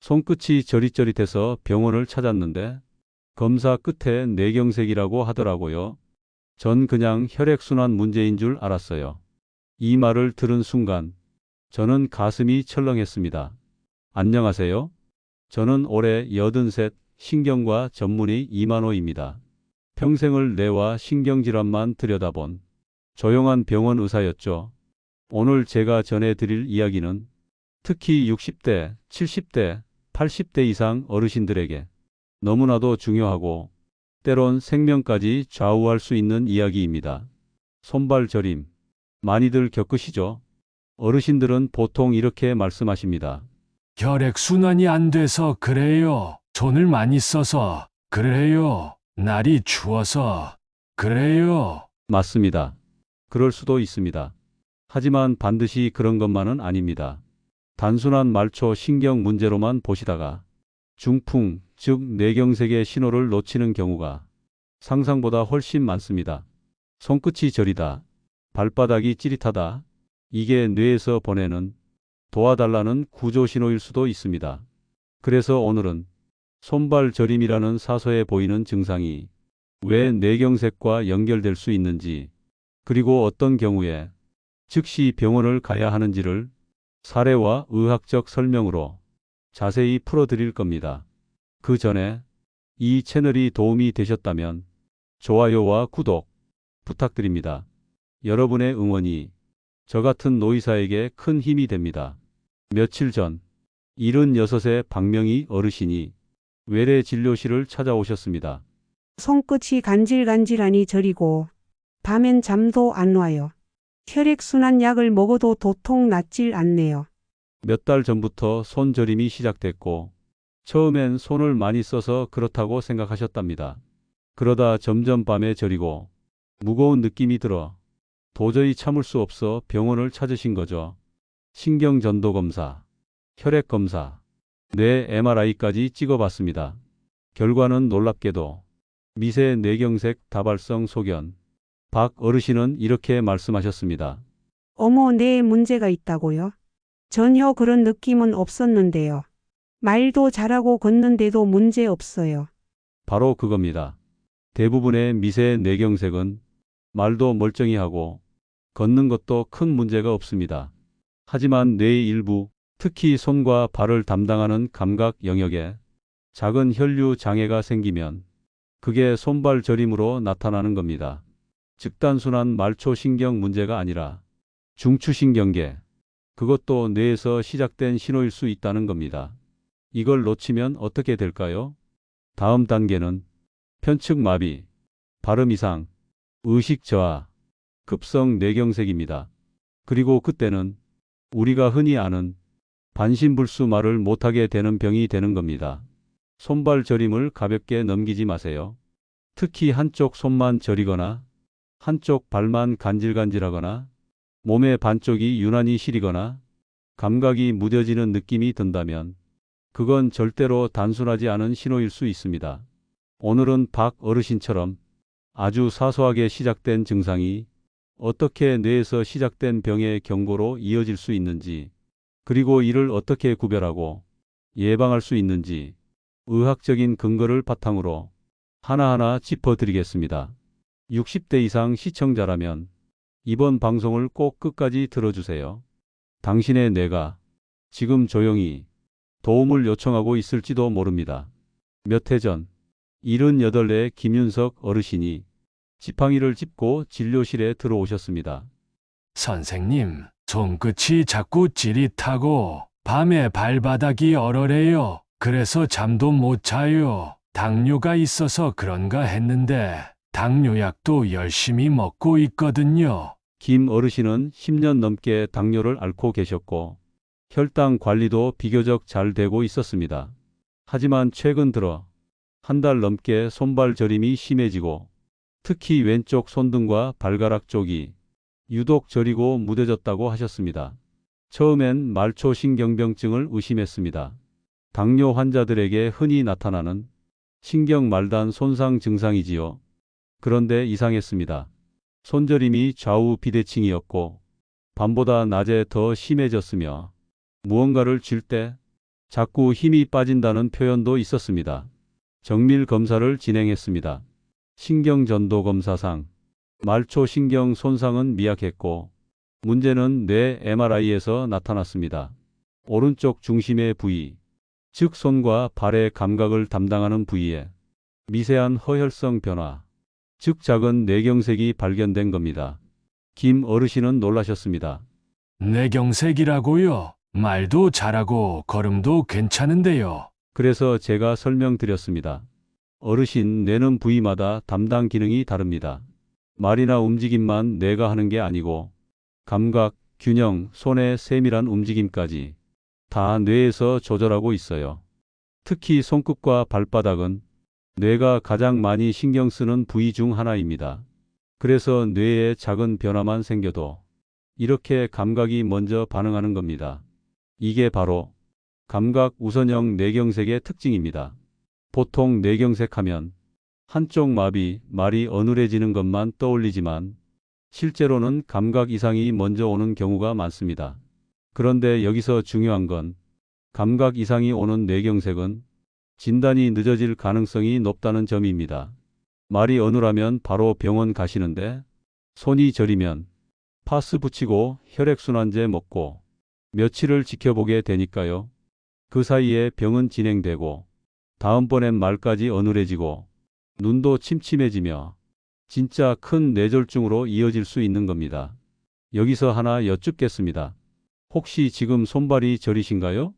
손끝이 저릿저릿해서 병원을 찾았는데 검사 끝에 뇌경색이라고 하더라고요. 전 그냥 혈액순환 문제인 줄 알았어요. 이 말을 들은 순간 저는 가슴이 철렁했습니다. 안녕하세요. 저는 올해 83 신경과 전문의 이만호입니다. 평생을 뇌와 신경질환만 들여다본 조용한 병원 의사였죠. 오늘 제가 전해드릴 이야기는 특히 60대, 70대, 80대 이상 어르신들에게 너무나도 중요하고 때론 생명까지 좌우할 수 있는 이야기입니다. 손발 저림. 많이들 겪으시죠? 어르신들은 보통 이렇게 말씀하십니다. 혈액순환이 안 돼서 그래요. 손을 많이 써서 그래요. 날이 추워서 그래요. 맞습니다. 그럴 수도 있습니다. 하지만 반드시 그런 것만은 아닙니다. 단순한 말초 신경 문제로만 보시다가 중풍, 즉 뇌경색의 신호를 놓치는 경우가 상상보다 훨씬 많습니다. 손끝이 저리다, 발바닥이 찌릿하다. 이게 뇌에서 보내는 도와달라는 구조 신호일 수도 있습니다. 그래서 오늘은 손발 저림이라는 사소해 보이는 증상이 왜 뇌경색과 연결될 수 있는지, 그리고 어떤 경우에 즉시 병원을 가야 하는지를 사례와 의학적 설명으로 자세히 풀어드릴 겁니다. 그 전에 이 채널이 도움이 되셨다면 좋아요와 구독 부탁드립니다. 여러분의 응원이 저 같은 노의사에게 큰 힘이 됩니다. 며칠 전 76의 박명희 어르신이 외래 진료실을 찾아오셨습니다. 손끝이 간질간질하니 저리고 밤엔 잠도 안 와요. 혈액순환 약을 먹어도 도통 낫질 않네요. 몇 달 전부터 손저림이 시작됐고 처음엔 손을 많이 써서 그렇다고 생각하셨답니다. 그러다 점점 밤에 저리고 무거운 느낌이 들어 도저히 참을 수 없어 병원을 찾으신 거죠. 신경전도검사, 혈액검사, 뇌 MRI까지 찍어봤습니다. 결과는 놀랍게도 미세 뇌경색 다발성 소견. 박 어르신은 이렇게 말씀하셨습니다. 어머, 뇌에 문제가 있다고요? 전혀 그런 느낌은 없었는데요. 말도 잘하고 걷는데도 문제 없어요. 바로 그겁니다. 대부분의 미세 뇌경색은 말도 멀쩡히 하고 걷는 것도 큰 문제가 없습니다. 하지만 뇌의 일부, 특히 손과 발을 담당하는 감각 영역에 작은 혈류 장애가 생기면 그게 손발 저림으로 나타나는 겁니다. 즉 단순한 말초신경 문제가 아니라 중추신경계, 그것도 뇌에서 시작된 신호일 수 있다는 겁니다. 이걸 놓치면 어떻게 될까요? 다음 단계는 편측마비, 발음 이상, 의식 저하, 급성 뇌경색입니다. 그리고 그때는 우리가 흔히 아는 반신불수 말을 못하게 되는 병이 되는 겁니다. 손발 저림을 가볍게 넘기지 마세요. 특히 한쪽 손만 저리거나 한쪽 발만 간질간질하거나 몸의 반쪽이 유난히 시리거나 감각이 무뎌지는 느낌이 든다면 그건 절대로 단순하지 않은 신호일 수 있습니다. 오늘은 박 어르신처럼 아주 사소하게 시작된 증상이 어떻게 뇌에서 시작된 병의 경고로 이어질 수 있는지, 그리고 이를 어떻게 구별하고 예방할 수 있는지 의학적인 근거를 바탕으로 하나하나 짚어드리겠습니다. 60대 이상 시청자라면 이번 방송을 꼭 끝까지 들어주세요. 당신의 뇌가 지금 조용히 도움을 요청하고 있을지도 모릅니다. 몇 해 전 78의 김윤석 어르신이 지팡이를 짚고 진료실에 들어오셨습니다. 선생님, 손끝이 자꾸 찌릿하고 밤에 발바닥이 얼얼해요. 그래서 잠도 못 자요. 당뇨가 있어서 그런가 했는데 당뇨약도 열심히 먹고 있거든요. 김 어르신은 10년 넘게 당뇨를 앓고 계셨고 혈당 관리도 비교적 잘 되고 있었습니다. 하지만 최근 들어 한 달 넘게 손발 저림이 심해지고 특히 왼쪽 손등과 발가락 쪽이 유독 저리고 무뎌졌다고 하셨습니다. 처음엔 말초신경병증을 의심했습니다. 당뇨 환자들에게 흔히 나타나는 신경말단 손상 증상이지요. 그런데 이상했습니다. 손저림이 좌우 비대칭이었고 밤보다 낮에 더 심해졌으며 무언가를 쥘 때 자꾸 힘이 빠진다는 표현도 있었습니다. 정밀 검사를 진행했습니다. 신경전도 검사상 말초 신경 손상은 미약했고 문제는 뇌 MRI에서 나타났습니다. 오른쪽 중심의 부위, 즉 손과 발의 감각을 담당하는 부위에 미세한 허혈성 변화, 즉 작은 뇌경색이 발견된 겁니다. 김 어르신은 놀라셨습니다. 뇌경색이라고요? 말도 잘하고 걸음도 괜찮은데요. 그래서 제가 설명드렸습니다. 어르신, 뇌는 부위마다 담당 기능이 다릅니다. 말이나 움직임만 뇌가 하는 게 아니고 감각, 균형, 손의 세밀한 움직임까지 다 뇌에서 조절하고 있어요. 특히 손끝과 발바닥은 뇌가 가장 많이 신경 쓰는 부위 중 하나입니다. 그래서 뇌에 작은 변화만 생겨도 이렇게 감각이 먼저 반응하는 겁니다. 이게 바로 감각 우선형 뇌경색의 특징입니다. 보통 뇌경색하면 한쪽 마비, 말이 어눌해지는 것만 떠올리지만 실제로는 감각 이상이 먼저 오는 경우가 많습니다. 그런데 여기서 중요한 건 감각 이상이 오는 뇌경색은 진단이 늦어질 가능성이 높다는 점입니다. 말이 어눌하면 바로 병원 가시는데 손이 저리면 파스 붙이고 혈액순환제 먹고 며칠을 지켜보게 되니까요. 그 사이에 병은 진행되고 다음번엔 말까지 어눌해지고 눈도 침침해지며 진짜 큰 뇌졸중으로 이어질 수 있는 겁니다. 여기서 하나 여쭙겠습니다. 혹시 지금 손발이 저리신가요?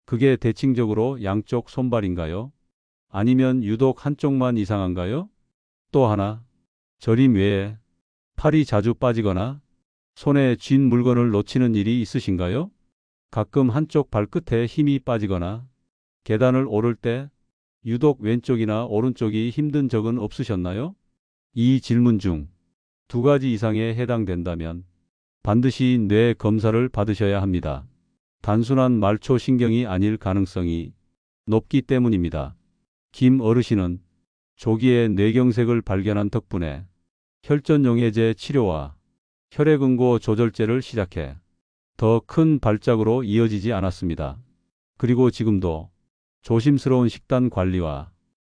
그게 대칭적으로 양쪽 손발인가요? 아니면 유독 한쪽만 이상한가요? 또 하나, 저림 외에 팔이 자주 빠지거나 손에 쥔 물건을 놓치는 일이 있으신가요? 가끔 한쪽 발끝에 힘이 빠지거나 계단을 오를 때 유독 왼쪽이나 오른쪽이 힘든 적은 없으셨나요? 이 질문 중 두 가지 이상에 해당된다면 반드시 뇌 검사를 받으셔야 합니다. 단순한 말초 신경이 아닐 가능성이 높기 때문입니다. 김 어르신은 조기에 뇌경색을 발견한 덕분에 혈전용해제 치료와 혈액응고 조절제를 시작해 더 큰 발작으로 이어지지 않았습니다. 그리고 지금도 조심스러운 식단 관리와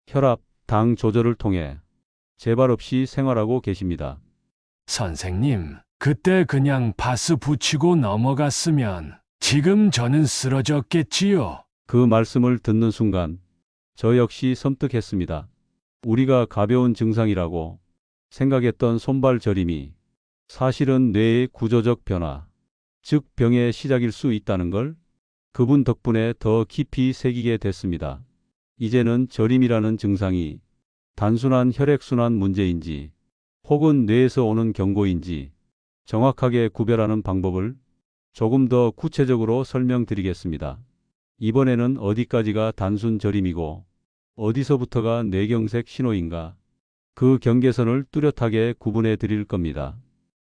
혈압, 당 조절을 통해 재발 없이 생활하고 계십니다. 선생님, 그때 그냥 파스 붙이고 넘어갔으면 지금 저는 쓰러졌겠지요. 그 말씀을 듣는 순간 저 역시 섬뜩했습니다. 우리가 가벼운 증상이라고 생각했던 손발 저림이 사실은 뇌의 구조적 변화, 즉 병의 시작일 수 있다는 걸 그분 덕분에 더 깊이 새기게 됐습니다. 이제는 저림이라는 증상이 단순한 혈액순환 문제인지 혹은 뇌에서 오는 경고인지 정확하게 구별하는 방법을 조금 더 구체적으로 설명드리겠습니다. 이번에는 어디까지가 단순 저림이고 어디서부터가 뇌경색 신호인가, 그 경계선을 뚜렷하게 구분해 드릴 겁니다.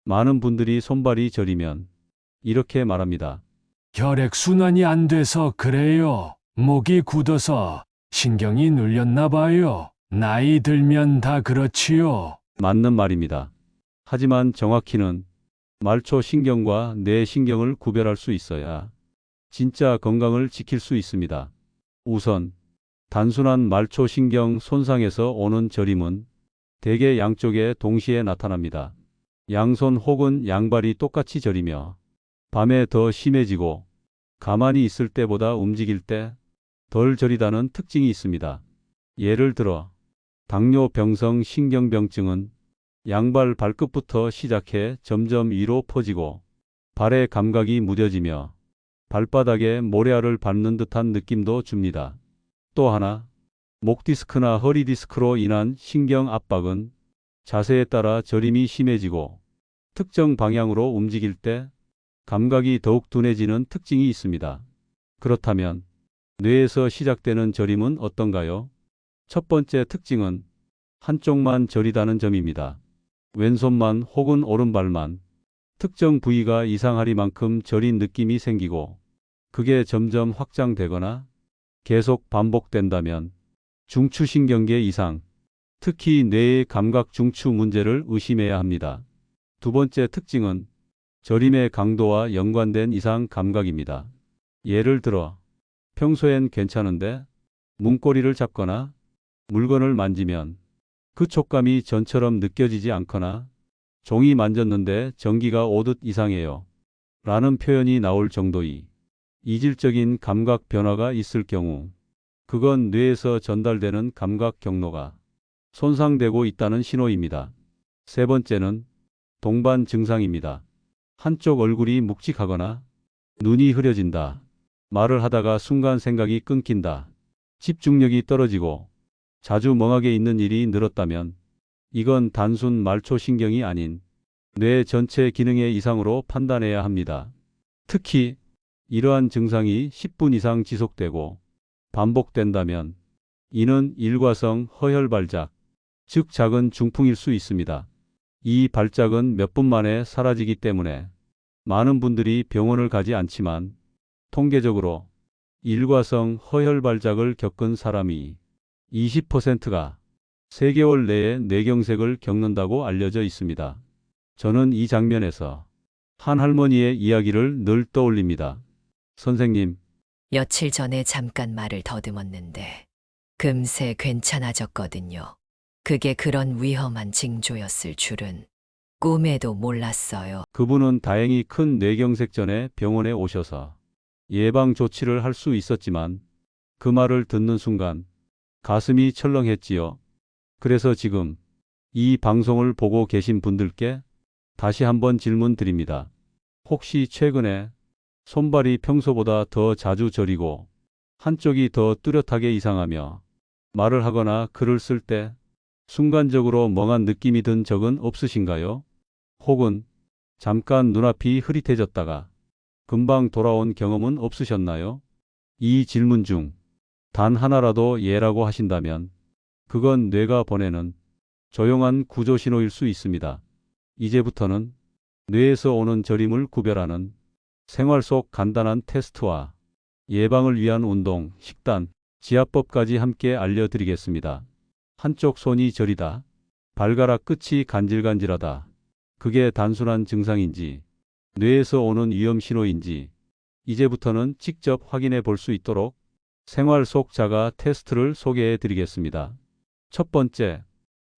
많은 분들이 손발이 저리면 이렇게 말합니다. 혈액순환이 안 돼서 그래요. 목이 굳어서 신경이 눌렸나 봐요. 나이 들면 다 그렇지요. 맞는 말입니다. 하지만 정확히는 말초 신경과 뇌 신경을 구별할 수 있어야 진짜 건강을 지킬 수 있습니다. 우선 단순한 말초 신경 손상에서 오는 저림은 대개 양쪽에 동시에 나타납니다. 양손 혹은 양발이 똑같이 저리며 밤에 더 심해지고 가만히 있을 때보다 움직일 때 덜 저리다는 특징이 있습니다. 예를 들어 당뇨병성 신경병증은 양발 발끝부터 시작해 점점 위로 퍼지고 발의 감각이 무뎌지며 발바닥에 모래알을 밟는 듯한 느낌도 줍니다. 또 하나, 목 디스크나 허리 디스크로 인한 신경 압박은 자세에 따라 저림이 심해지고 특정 방향으로 움직일 때 감각이 더욱 둔해지는 특징이 있습니다. 그렇다면 뇌에서 시작되는 저림은 어떤가요? 첫 번째 특징은 한쪽만 저리다는 점입니다. 왼손만 혹은 오른발만 특정 부위가 이상하리만큼 저린 느낌이 생기고 그게 점점 확장되거나 계속 반복된다면 중추신경계 이상, 특히 뇌의 감각 중추 문제를 의심해야 합니다. 두 번째 특징은 저림의 강도와 연관된 이상 감각입니다. 예를 들어 평소엔 괜찮은데 문고리를 잡거나 물건을 만지면 그 촉감이 전처럼 느껴지지 않거나 종이 만졌는데 전기가 오듯 이상해요. 라는 표현이 나올 정도의 이질적인 감각 변화가 있을 경우 그건 뇌에서 전달되는 감각 경로가 손상되고 있다는 신호입니다. 세 번째는 동반 증상입니다. 한쪽 얼굴이 묵직하거나 눈이 흐려진다. 말을 하다가 순간 생각이 끊긴다. 집중력이 떨어지고 자주 멍하게 있는 일이 늘었다면 이건 단순 말초신경이 아닌 뇌 전체 기능의 이상으로 판단해야 합니다. 특히 이러한 증상이 10분 이상 지속되고 반복된다면 이는 일과성 허혈발작, 즉 작은 중풍일 수 있습니다. 이 발작은 몇 분 만에 사라지기 때문에 많은 분들이 병원을 가지 않지만 통계적으로 일과성 허혈발작을 겪은 사람이 20%가 3개월 내에 뇌경색을 겪는다고 알려져 있습니다. 저는 이 장면에서 한 할머니의 이야기를 늘 떠올립니다. 선생님, 며칠 전에 잠깐 말을 더듬었는데 금세 괜찮아졌거든요. 그게 그런 위험한 징조였을 줄은 꿈에도 몰랐어요. 그분은 다행히 큰 뇌경색 전에 병원에 오셔서 예방 조치를 할 수 있었지만 그 말을 듣는 순간 가슴이 철렁했지요. 그래서 지금 이 방송을 보고 계신 분들께 다시 한번 질문 드립니다. 혹시 최근에 손발이 평소보다 더 자주 저리고 한쪽이 더 뚜렷하게 이상하며 말을 하거나 글을 쓸 때 순간적으로 멍한 느낌이 든 적은 없으신가요? 혹은 잠깐 눈앞이 흐릿해졌다가 금방 돌아온 경험은 없으셨나요? 이 질문 중 단 하나라도 예라고 하신다면 그건 뇌가 보내는 조용한 구조 신호일 수 있습니다. 이제부터는 뇌에서 오는 저림을 구별하는 생활 속 간단한 테스트와 예방을 위한 운동, 식단, 지압법까지 함께 알려드리겠습니다. 한쪽 손이 저리다, 발가락 끝이 간질간질하다. 그게 단순한 증상인지, 뇌에서 오는 위험 신호인지 이제부터는 직접 확인해 볼 수 있도록 생활 속 자가 테스트를 소개해 드리겠습니다. 첫 번째,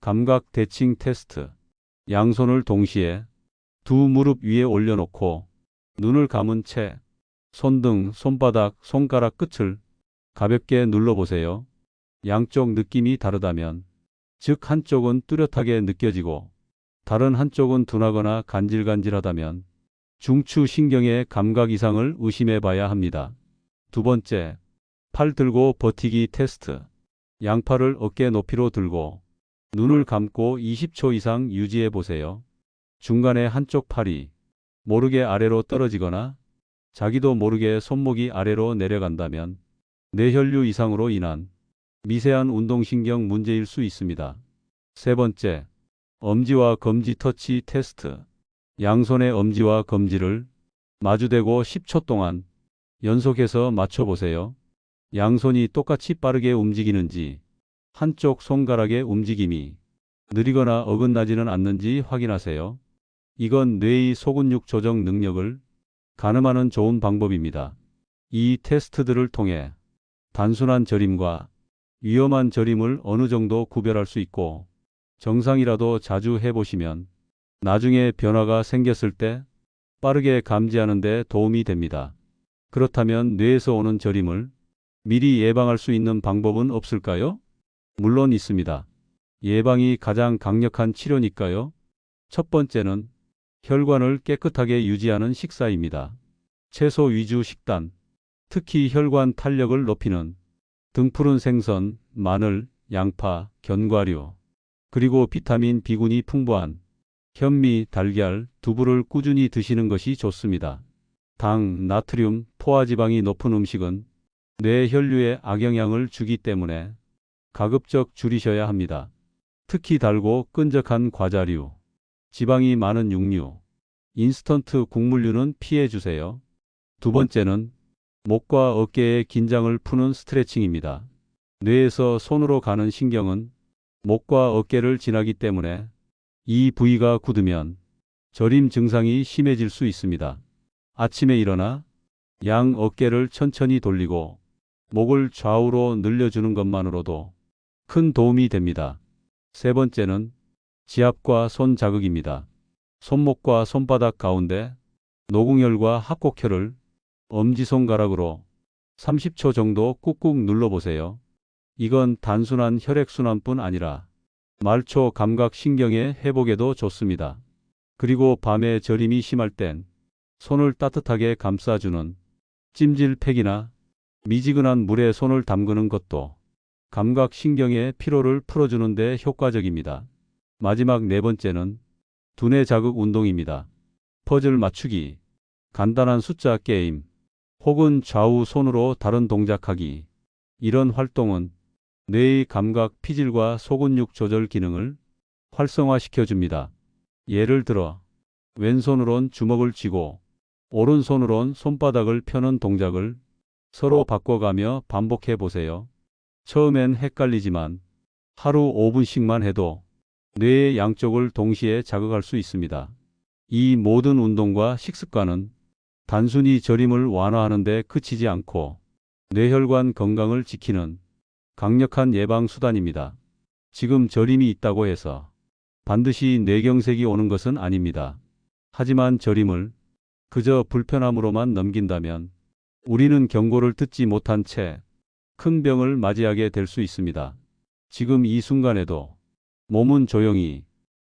감각 대칭 테스트. 양손을 동시에 두 무릎 위에 올려놓고 눈을 감은 채 손등, 손바닥, 손가락 끝을 가볍게 눌러보세요. 양쪽 느낌이 다르다면, 즉 한쪽은 뚜렷하게 느껴지고 다른 한쪽은 둔하거나 간질간질하다면 중추신경의 감각 이상을 의심해 봐야 합니다. 두 번째, 팔 들고 버티기 테스트. 양팔을 어깨 높이로 들고 눈을 감고 20초 이상 유지해 보세요. 중간에 한쪽 팔이 모르게 아래로 떨어지거나 자기도 모르게 손목이 아래로 내려간다면 뇌혈류 이상으로 인한 미세한 운동신경 문제일 수 있습니다. 세 번째, 엄지와 검지 터치 테스트. 양손의 엄지와 검지를 마주대고 10초 동안 연속해서 맞춰보세요. 양손이 똑같이 빠르게 움직이는지, 한쪽 손가락의 움직임이 느리거나 어긋나지는 않는지 확인하세요. 이건 뇌의 소근육 조정 능력을 가늠하는 좋은 방법입니다. 이 테스트들을 통해 단순한 저림과 위험한 저림을 어느 정도 구별할 수 있고, 정상이라도 자주 해보시면 나중에 변화가 생겼을 때 빠르게 감지하는 데 도움이 됩니다. 그렇다면 뇌에서 오는 저림을 미리 예방할 수 있는 방법은 없을까요? 물론 있습니다. 예방이 가장 강력한 치료니까요. 첫 번째는 혈관을 깨끗하게 유지하는 식사입니다. 채소 위주 식단, 특히 혈관 탄력을 높이는 등푸른 생선, 마늘, 양파, 견과류, 그리고 비타민 B군이 풍부한 현미, 달걀, 두부를 꾸준히 드시는 것이 좋습니다. 당, 나트륨, 포화지방이 높은 음식은 뇌 혈류에 악영향을 주기 때문에 가급적 줄이셔야 합니다. 특히 달고 끈적한 과자류, 지방이 많은 육류, 인스턴트 국물류는 피해 주세요. 두 번째는 목과 어깨의 긴장을 푸는 스트레칭입니다. 뇌에서 손으로 가는 신경은 목과 어깨를 지나기 때문에 이 부위가 굳으면 저림 증상이 심해질 수 있습니다. 아침에 일어나 양 어깨를 천천히 돌리고 목을 좌우로 늘려주는 것만으로도 큰 도움이 됩니다. 세 번째는 지압과 손 자극입니다. 손목과 손바닥 가운데 노궁혈과 합곡혈을 엄지손가락으로 30초 정도 꾹꾹 눌러보세요. 이건 단순한 혈액순환뿐 아니라 말초 감각신경의 회복에도 좋습니다. 그리고 밤에 저림이 심할 땐 손을 따뜻하게 감싸주는 찜질팩이나 미지근한 물에 손을 담그는 것도 감각신경의 피로를 풀어주는 데 효과적입니다. 마지막 네 번째는 두뇌 자극 운동입니다. 퍼즐 맞추기, 간단한 숫자 게임, 혹은 좌우 손으로 다른 동작하기. 이런 활동은 뇌의 감각 피질과 소근육 조절 기능을 활성화시켜 줍니다. 예를 들어 왼손으론 주먹을 쥐고 오른손으론 손바닥을 펴는 동작을 서로 바꿔가며 반복해 보세요. 처음엔 헷갈리지만 하루 5분씩만 해도 뇌의 양쪽을 동시에 자극할 수 있습니다. 이 모든 운동과 식습관은 단순히 저림을 완화하는 데 그치지 않고 뇌혈관 건강을 지키는 강력한 예방 수단입니다. 지금 저림이 있다고 해서 반드시 뇌경색이 오는 것은 아닙니다. 하지만 저림을 그저 불편함으로만 넘긴다면 우리는 경고를 듣지 못한 채 큰 병을 맞이하게 될 수 있습니다. 지금 이 순간에도 몸은 조용히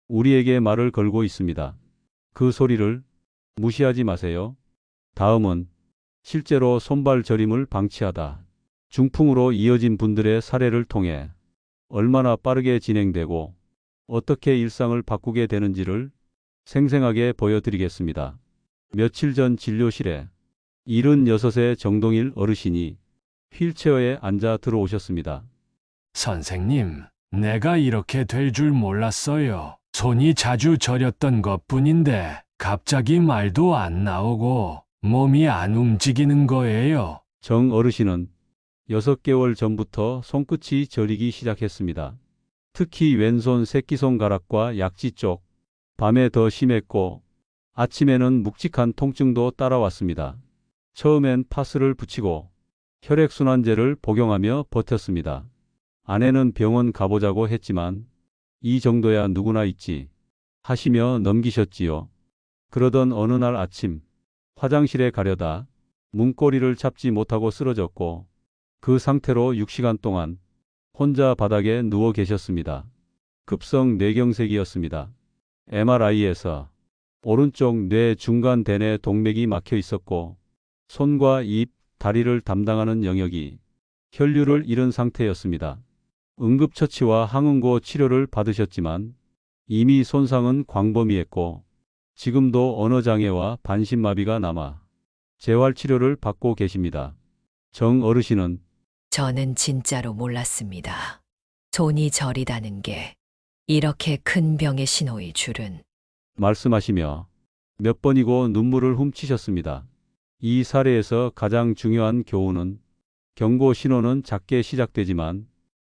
우리에게 말을 걸고 있습니다. 그 소리를 무시하지 마세요. 다음은 실제로 손발 저림을 방치하다 중풍으로 이어진 분들의 사례를 통해 얼마나 빠르게 진행되고 어떻게 일상을 바꾸게 되는지를 생생하게 보여드리겠습니다. 며칠 전 진료실에 76의 정동일 어르신이 휠체어에 앉아 들어오셨습니다. 선생님, 내가 이렇게 될 줄 몰랐어요. 손이 자주 저렸던 것뿐인데 갑자기 말도 안 나오고 몸이 안 움직이는 거예요. 정 어르신은 6개월 전부터 손끝이 저리기 시작했습니다. 특히 왼손 새끼손가락과 약지 쪽, 밤에 더 심했고 아침에는 묵직한 통증도 따라왔습니다. 처음엔 파스를 붙이고 혈액순환제를 복용하며 버텼습니다. 아내는 병원 가보자고 했지만 이 정도야 누구나 있지 하시며 넘기셨지요. 그러던 어느 날 아침 화장실에 가려다 문고리를 잡지 못하고 쓰러졌고 그 상태로 6시간 동안 혼자 바닥에 누워 계셨습니다. 급성 뇌경색이었습니다. MRI에서 오른쪽 뇌 중간 대뇌 동맥이 막혀 있었고 손과 입, 다리를 담당하는 영역이 혈류를 잃은 상태였습니다. 응급처치와 항응고 치료를 받으셨지만 이미 손상은 광범위했고 지금도 언어장애와 반신마비가 남아 재활치료를 받고 계십니다. 정 어르신은 저는 진짜로 몰랐습니다. 손이 저리다는 게 이렇게 큰 병의 신호일 줄은. 말씀하시며 몇 번이고 눈물을 훔치셨습니다. 이 사례에서 가장 중요한 교훈은 경고 신호는 작게 시작되지만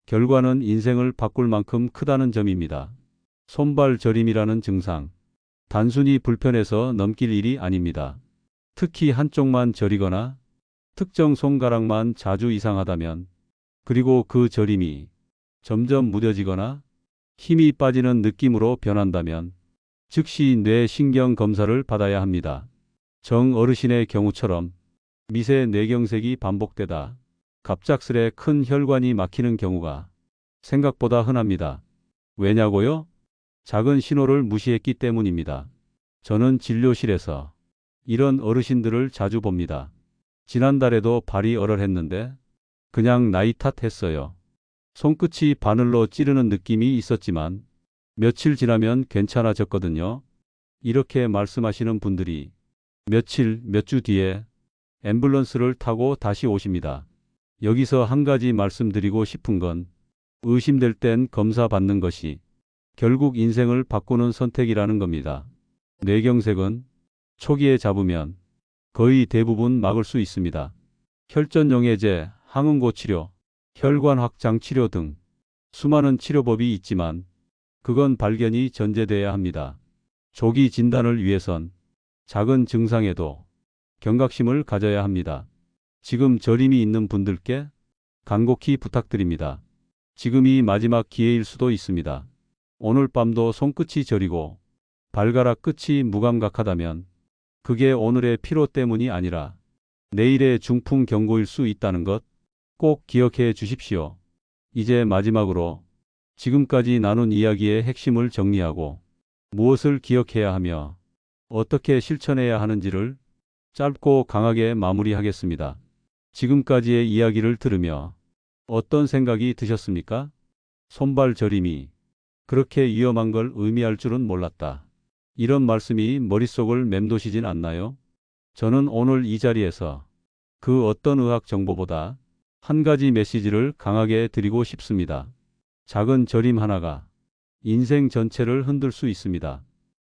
결과는 인생을 바꿀 만큼 크다는 점입니다. 손발 저림이라는 증상, 단순히 불편해서 넘길 일이 아닙니다. 특히 한쪽만 저리거나 특정 손가락만 자주 이상하다면, 그리고 그 저림이 점점 무뎌지거나 힘이 빠지는 느낌으로 변한다면 즉시 뇌신경 검사를 받아야 합니다. 정 어르신의 경우처럼 미세 뇌경색이 반복되다 갑작스레 큰 혈관이 막히는 경우가 생각보다 흔합니다. 왜냐고요? 작은 신호를 무시했기 때문입니다. 저는 진료실에서 이런 어르신들을 자주 봅니다. 지난달에도 발이 얼얼했는데 그냥 나이 탓했어요. 손끝이 바늘로 찌르는 느낌이 있었지만 며칠 지나면 괜찮아졌거든요. 이렇게 말씀하시는 분들이 며칠, 몇 주 뒤에 앰뷸런스를 타고 다시 오십니다. 여기서 한 가지 말씀드리고 싶은 건 의심될 땐 검사 받는 것이 결국 인생을 바꾸는 선택이라는 겁니다. 뇌경색은 초기에 잡으면 거의 대부분 막을 수 있습니다. 혈전용해제, 항응고 치료, 혈관 확장 치료 등 수많은 치료법이 있지만 그건 발견이 전제돼야 합니다. 조기 진단을 위해선 작은 증상에도 경각심을 가져야 합니다. 지금 저림이 있는 분들께 간곡히 부탁드립니다. 지금이 마지막 기회일 수도 있습니다. 오늘 밤도 손끝이 저리고 발가락 끝이 무감각하다면 그게 오늘의 피로 때문이 아니라 내일의 중풍 경고일 수 있다는 것 꼭 기억해 주십시오. 이제 마지막으로 지금까지 나눈 이야기의 핵심을 정리하고 무엇을 기억해야 하며 어떻게 실천해야 하는지를 짧고 강하게 마무리하겠습니다. 지금까지의 이야기를 들으며 어떤 생각이 드셨습니까? 손발 저림이 그렇게 위험한 걸 의미할 줄은 몰랐다. 이런 말씀이 머릿속을 맴도시진 않나요? 저는 오늘 이 자리에서 그 어떤 의학 정보보다 한 가지 메시지를 강하게 드리고 싶습니다. 작은 저림 하나가 인생 전체를 흔들 수 있습니다.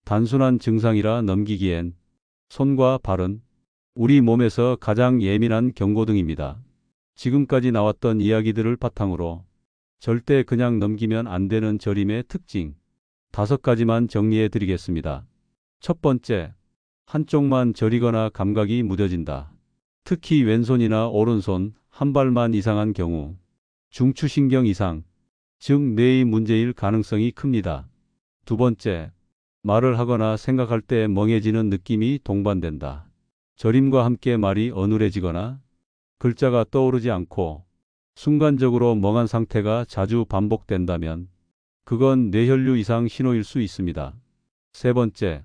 단순한 증상이라 넘기기엔 손과 발은 우리 몸에서 가장 예민한 경고등입니다. 지금까지 나왔던 이야기들을 바탕으로 절대 그냥 넘기면 안 되는 저림의 특징 5가지만 정리해 드리겠습니다. 첫 번째, 한쪽만 저리거나 감각이 무뎌진다. 특히 왼손이나 오른손 한 발만 이상한 경우 중추신경 이상, 즉 뇌의 문제일 가능성이 큽니다. 두 번째, 말을 하거나 생각할 때 멍해지는 느낌이 동반된다. 저림과 함께 말이 어눌해지거나 글자가 떠오르지 않고 순간적으로 멍한 상태가 자주 반복된다면 그건 뇌혈류 이상 신호일 수 있습니다. 세 번째,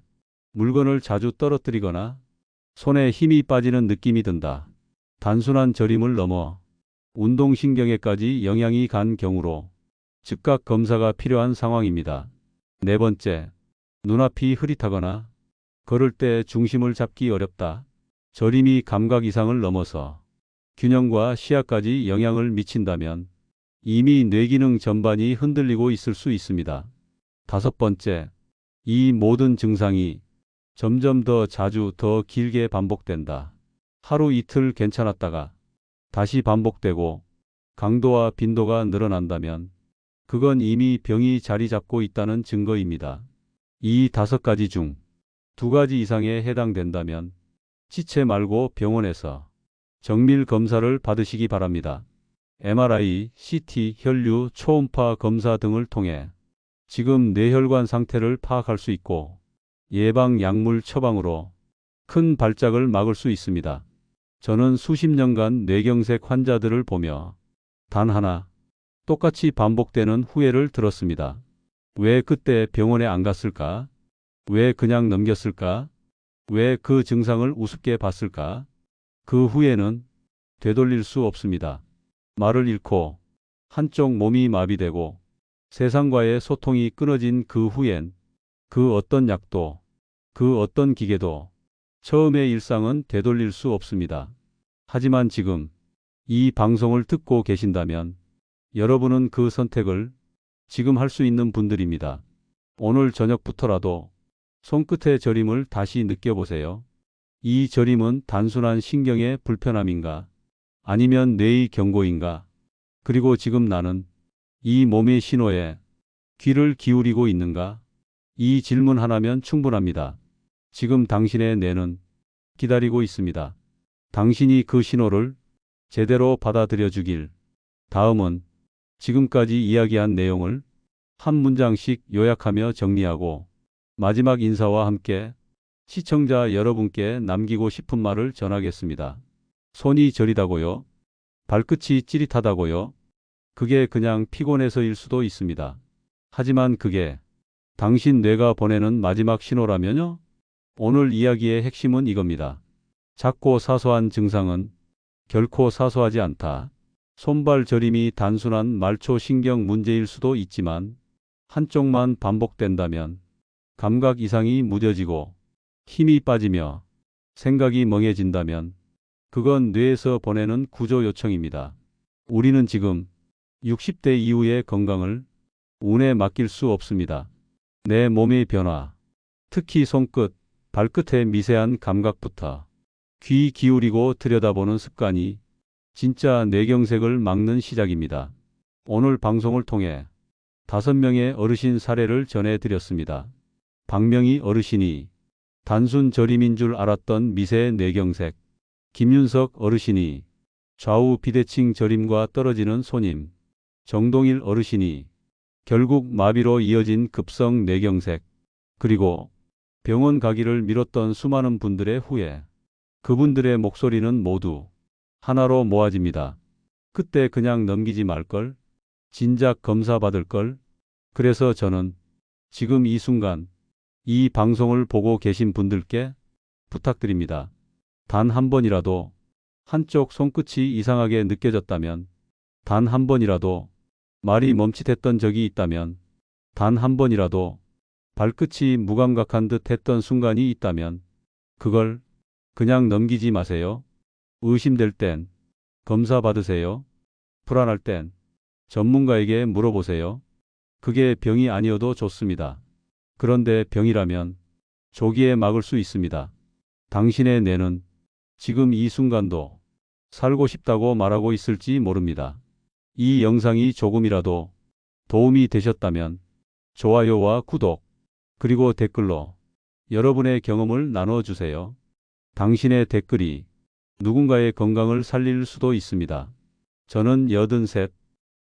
물건을 자주 떨어뜨리거나 손에 힘이 빠지는 느낌이 든다. 단순한 저림을 넘어 운동신경에까지 영향이 간 경우로 즉각 검사가 필요한 상황입니다. 네 번째, 눈앞이 흐릿하거나 걸을 때 중심을 잡기 어렵다. 저림이 감각 이상을 넘어서 균형과 시야까지 영향을 미친다면 이미 뇌기능 전반이 흔들리고 있을 수 있습니다. 다섯 번째, 이 모든 증상이 점점 더 자주 더 길게 반복된다. 하루 이틀 괜찮았다가 다시 반복되고 강도와 빈도가 늘어난다면 그건 이미 병이 자리 잡고 있다는 증거입니다. 이 5가지 중 2가지 이상에 해당된다면 지체 말고 병원에서 정밀 검사를 받으시기 바랍니다. MRI, CT, 혈류, 초음파 검사 등을 통해 지금 뇌혈관 상태를 파악할 수 있고 예방 약물 처방으로 큰 발작을 막을 수 있습니다. 저는 수십 년간 뇌경색 환자들을 보며 단 하나 똑같이 반복되는 후회를 들었습니다. 왜 그때 병원에 안 갔을까? 왜 그냥 넘겼을까? 왜 그 증상을 우습게 봤을까? 그 후회는 되돌릴 수 없습니다. 말을 잃고 한쪽 몸이 마비되고 세상과의 소통이 끊어진 그 후엔 그 어떤 약도 그 어떤 기계도 처음의 일상은 되돌릴 수 없습니다. 하지만 지금 이 방송을 듣고 계신다면 여러분은 그 선택을 지금 할 수 있는 분들입니다. 오늘 저녁부터라도 손끝의 저림을 다시 느껴보세요. 이 저림은 단순한 신경의 불편함인가? 아니면 뇌의 경고인가? 그리고 지금 나는 이 몸의 신호에 귀를 기울이고 있는가? 이 질문 하나면 충분합니다. 지금 당신의 뇌는 기다리고 있습니다. 당신이 그 신호를 제대로 받아들여 주길. 다음은 지금까지 이야기한 내용을 한 문장씩 요약하며 정리하고 마지막 인사와 함께 시청자 여러분께 남기고 싶은 말을 전하겠습니다. 손이 저리다고요? 발끝이 찌릿하다고요? 그게 그냥 피곤해서일 수도 있습니다. 하지만 그게 당신 뇌가 보내는 마지막 신호라면요? 오늘 이야기의 핵심은 이겁니다. 작고 사소한 증상은 결코 사소하지 않다. 손발 저림이 단순한 말초 신경 문제일 수도 있지만 한쪽만 반복된다면 감각 이상이 무뎌지고 힘이 빠지며 생각이 멍해진다면 그건 뇌에서 보내는 구조 요청입니다. 우리는 지금 60대 이후의 건강을 운에 맡길 수 없습니다. 내 몸의 변화, 특히 손끝, 발끝의 미세한 감각부터 귀 기울이고 들여다보는 습관이 진짜 뇌경색을 막는 시작입니다. 오늘 방송을 통해 5명의 어르신 사례를 전해드렸습니다. 박명희 어르신이 단순 저림인 줄 알았던 미세 뇌경색, 김윤석 어르신이 좌우 비대칭 저림과 떨어지는 손님, 정동일 어르신이 결국 마비로 이어진 급성 뇌경색, 그리고 병원 가기를 미뤘던 수많은 분들의 후회, 그분들의 목소리는 모두 하나로 모아집니다. 그때 그냥 넘기지 말걸, 진작 검사 받을걸. 그래서 저는 지금 이 순간 이 방송을 보고 계신 분들께 부탁드립니다. 단 한 번이라도 한쪽 손끝이 이상하게 느껴졌다면, 단 한 번이라도 말이 멈칫했던 적이 있다면, 단 한 번이라도 발끝이 무감각한 듯 했던 순간이 있다면 그걸 그냥 넘기지 마세요. 의심될 땐 검사 받으세요. 불안할 땐 전문가에게 물어보세요. 그게 병이 아니어도 좋습니다. 그런데 병이라면 조기에 막을 수 있습니다. 당신의 뇌는 지금 이 순간도 살고 싶다고 말하고 있을지 모릅니다. 이 영상이 조금이라도 도움이 되셨다면 좋아요와 구독, 그리고 댓글로 여러분의 경험을 나눠주세요. 당신의 댓글이 누군가의 건강을 살릴 수도 있습니다. 저는 83,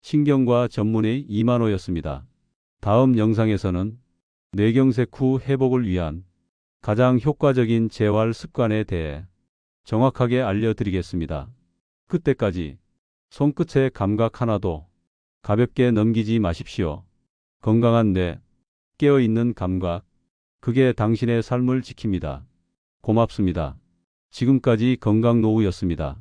신경과 전문의 이만호였습니다. 다음 영상에서는 뇌경색 후 회복을 위한 가장 효과적인 재활 습관에 대해 정확하게 알려드리겠습니다. 그때까지 손끝의 감각 하나도 가볍게 넘기지 마십시오. 건강한 뇌, 깨어있는 감각, 그게 당신의 삶을 지킵니다. 고맙습니다. 지금까지 건강노우였습니다.